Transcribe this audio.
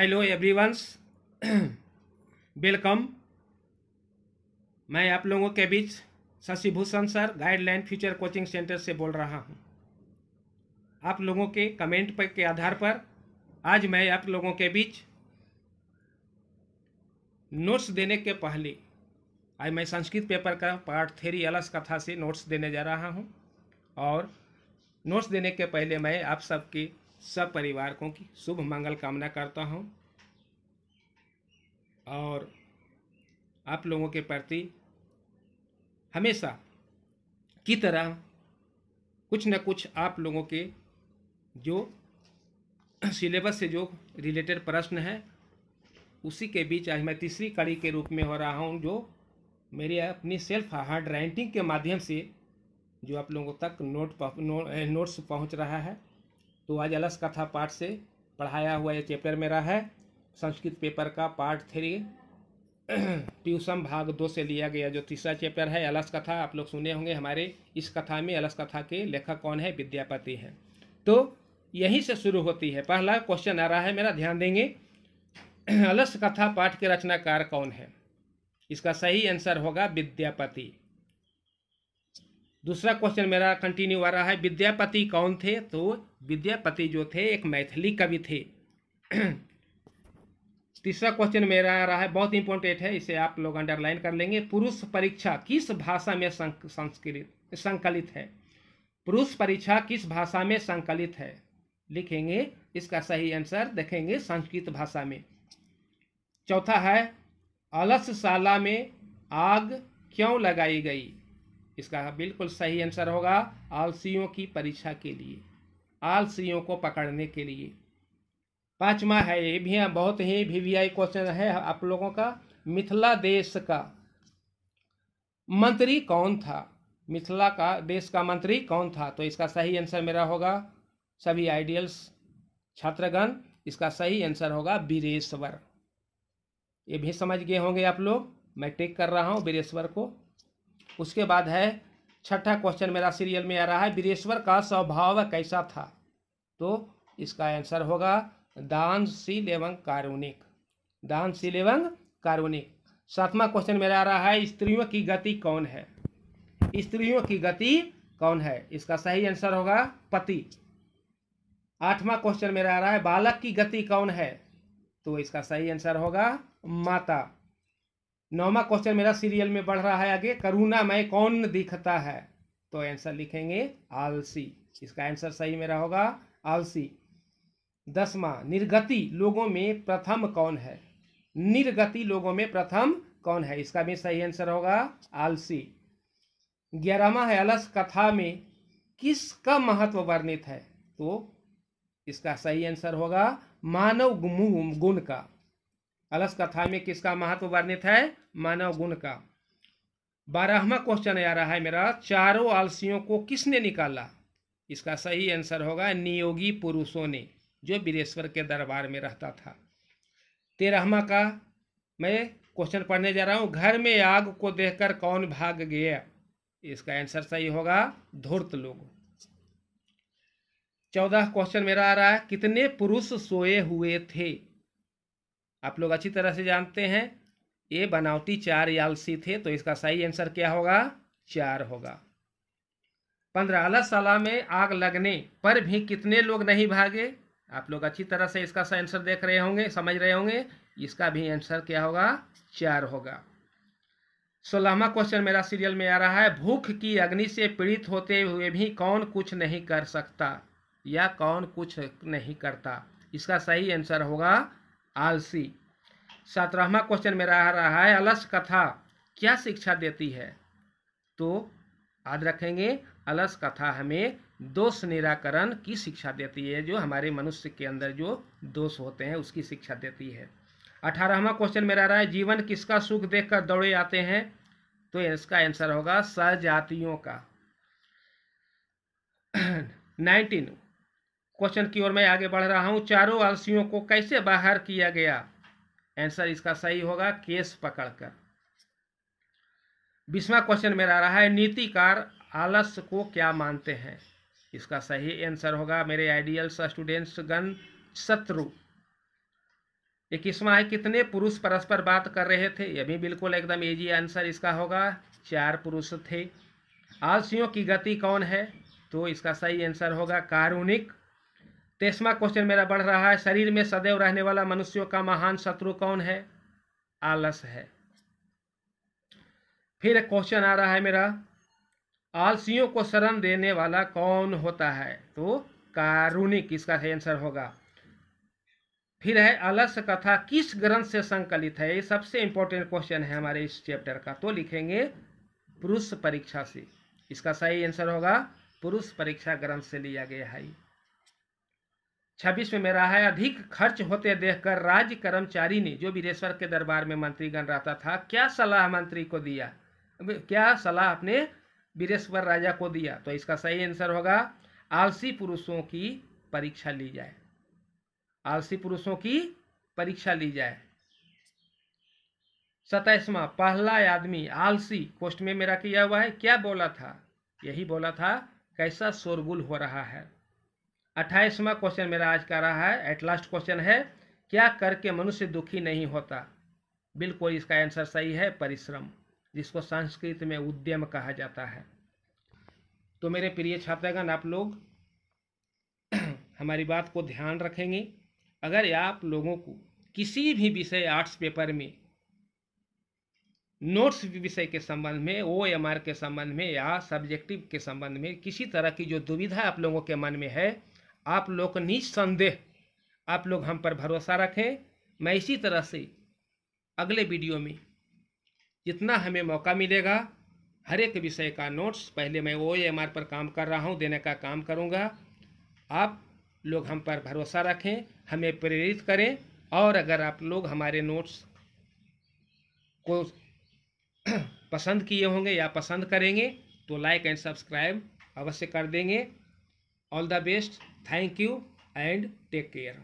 Hello everyone's, welcome. मैं आप लोगों के बीच Shashibhushan sir guideline future coaching centre से बोल रहा हूं। आप लोगों के कमेंट पर के आधार पर आज मैं आप लोगों के बीच नोट्स देने के पहले आज मैं संस्कृत पेपर का पार्ट 3 अलस कथा से नोट्स देने जा रहा हूं। और नोट्स देने के पहले मैं आप सबके सब परिवारों की शुभ मंगल कामना करता हूं और आप लोगों के प्रति हमेशा की तरह कुछ न कुछ आप लोगों के जो सिलेबस से जो रिलेटेड प्रश्न है उसी के बीच आज मैं तीसरी कड़ी के रूप में हो रहा हूं, जो मेरी अपनी सेल्फ हार्ड राइटिंग के माध्यम से जो आप लोगों तक नोट्स पहुंच रहा है। तो आज अलस कथा पाठ से पढ़ाया हुआ ये चैप्टर मेरा है संस्कृत पेपर का पार्ट 3 ट्यूशन भाग 2 से लिया गया जो तीसरा चैप्टर है अलस कथा। आप लोग सुने होंगे हमारे इस कथा में अलस कथा के लेखक कौन है, विद्यापति हैं। तो यहीं से शुरू होती है। पहला क्वेश्चन आ रहा है मेरा, ध्यान देंगे। अलस कथा पाठ के रचनाकार कौन है? इसका सही आंसर होगा विद्यापति। दूसरा क्वेश्चन मेरा कंटिन्यू आ रहा है, विद्यापति कौन थे? तो विद्यापति जो थे एक मैथिली कवि थे। तीसरा क्वेश्चन मेरा आ रहा है, बहुत इंपॉर्टेंट है, इसे आप लोग अंडरलाइन कर लेंगे। पुरुष परीक्षा किस भाषा में संकलित है? पुरुष परीक्षा किस भाषा में संकलित है? लिखेंगे। इसका सही आंसर देखेंगे संस्कृत भाषा में। चौथा है, अलसशाला में आग क्यों लगाई गई? इसका बिल्कुल सही आंसर होगा आलसियों की परीक्षा के लिए, आलसियों को पकड़ने के लिए। पांचवा है, ये भी बहुत ही वीवीआई क्वेश्चन है आप लोगों का, मिथिला देश का मंत्री कौन था? मिथिला का देश का मंत्री कौन था? तो इसका सही आंसर मेरा होगा, सभी आइडियल्स छात्रगण, इसका सही आंसर होगा वीरेश्वर। ये भी समझ गए होंगे आप लोग, मैं टिक कर रहा हूँ वीरेश्वर को। उसके बाद है छठा क्वेश्चन मेरा सीरियल में आ रहा है, वीरेश्वर का स्वभाव कैसा था? तो इसका आंसर होगा दानशील एवं कारुणिक, दानशील एवं कारुणिक। सातवां क्वेश्चन मेरा आ रहा है, स्त्रियों की गति कौन है? स्त्रियों की गति कौन है? इसका सही आंसर होगा पति। आठवां क्वेश्चन मेरा आ रहा है, बालक की गति कौन है? तो इसका सही आंसर होगा माता। नौवां क्वेश्चन मेरा सीरियल में बढ़ रहा है आगे, करुणामय कौन दिखता है? तो आंसर लिखेंगे आलसी, इसका आंसर सही मेरा होगा आलसी। 10वां, निर्गति लोगों में प्रथम कौन है? निर्गति लोगों में प्रथम कौन है? इसका भी सही आंसर होगा आलसी। 11वां है, अलस कथा में किसका महत्व वर्णित है? तो इसका सही आंसर होगा मानव गुण का। अलस कथा में किसका महत्व वर्णित है? मानव गुण का। 12वां क्वेश्चन आ रहा है मेरा, चारों आलसियों को किसने निकाला? इसका सही आंसर होगा नियोगी पुरुषों ने, जो वीरेश्वर के दरबार में रहता था। 13वां का मैं क्वेश्चन पढ़ने जा रहा हूं, घर में आग को देखकर कौन भाग गया? इसका आंसर सही होगा धूर्त लोग। 14वां क्वेश्चन मेरा आ रहा है, कितने पुरुष सोए हुए थे? आप लोग अच्छी तरह से जानते हैं ये बनावटी 4 आलसी थे, तो इसका सही आंसर क्या होगा? 4 होगा। 15, अलसशाला में आग लगने पर भी कितने लोग नहीं भागे? आप लोग अच्छी तरह से इसका आंसर देख रहे होंगे, समझ रहे होंगे, इसका भी आंसर क्या होगा? 4 होगा। 16वां क्वेश्चन मेरा सीरियल में आ रहा है, भूख की अग्नि से पीड़ित होते हुए भी कौन कुछ नहीं कर सकता या कौन कुछ नहीं करता? इसका सही आंसर होगा आलसी। 17वां क्वेश्चन मेरा आ रहा है, अलस कथा क्या शिक्षा देती है? तो याद रखेंगे अलस कथा हमें दोष निराकरण की शिक्षा देती है, जो हमारे मनुष्य के अंदर जो दोष होते हैं उसकी शिक्षा देती है। 18वां क्वेश्चन मेरा आ रहा है, जीवन किसका सुख देखकर दौड़े आते हैं? तो इसका आंसर होगा सजातियों का। 19 क्वेश्चन की ओर मैं आगे बढ़ रहा हूं, चारों आलसियों को कैसे बाहर किया गया? आंसर इसका सही होगा केस पकड़कर। 20वां क्वेश्चन मेरा आ रहा है, नीतिकार आलस को क्या मानते हैं? इसका सही आंसर होगा मेरे आइडियल स्टूडेंट्स गण शत्रु। 21वां है कितने पुरुष परस्पर बात कर रहे थे, यह भी बिल्कुल एकदम इजी आंसर इसका होगा, 4 पुरुष थे। आलसियों की गति कौन है, तो इसका सही आंसर होगा कारुणिक। 23वां क्वेश्चन मेरा बढ़ रहा है, शरीर में सदैव रहने वाला मनुष्यों का महान शत्रु कौन है, आलस है। फिर क्वेश्चन आ रहा है मेरा, आलसियों को शरण देने वाला कौन होता है, तो कारुणिक इसका आंसर होगा। फिर है आलस्य कथा किस ग्रंथ से संकलित है, ये सबसे इंपॉर्टेंट क्वेश्चन है हमारे इस चैप्टर का, तो लिखेंगे पुरुष परीक्षा से, इसका सही आंसर होगा पुरुष परीक्षा ग्रंथ से लिया गया है। 26 में मेरा है, अधिक खर्च होते देखकर राज्य कर्मचारी ने, जो वीरेश्वर के दरबार में मंत्रीगण रहता था, क्या सलाह मंत्री को दिया, क्या सलाह अपने वीरेश्वर राजा को दिया, तो इसका सही आंसर होगा आलसी पुरुषों की परीक्षा ली जाए, आलसी पुरुषों की परीक्षा ली जाए। 27वां, पहला आदमी आलसी पोस्ट में मेरा किया हुआ है, क्या बोला था, यही बोला था कैसा शोरगुल हो रहा है। 28वां क्वेश्चन मेरा आज का रहा है, एट लास्ट क्वेश्चन है, क्या करके मनुष्य दुखी नहीं होता, बिल्कुल इसका आंसर सही है परिश्रम, जिसको संस्कृत में उद्यम कहा जाता है। तो मेरे प्रिय छात्रगण, आप लोग हमारी बात को ध्यान रखेंगे। अगर आप लोगों को किसी भी विषय आर्ट्स पेपर में नोट्स विषय के संबंध में, OMR के संबंध में या सब्जेक्टिव के संबंध में किसी तरह की जो दुविधा आप लोगों के मन में है, आप लोग निस्संदेह आप लोग हम पर भरोसा रखें। मैं इसी तरह से अगले वीडियो में जितना हमें मौका मिलेगा हर एक विषय का नोट्स, पहले मैं OMR पर काम कर रहा हूं, देने का काम करूंगा। आप लोग हम पर भरोसा रखें, हमें प्रेरित करें, और अगर आप लोग हमारे नोट्स को पसंद किए होंगे या पसंद करेंगे तो लाइक एंड सब्सक्राइब अवश्य कर देंगे। All the best, thank you and take care.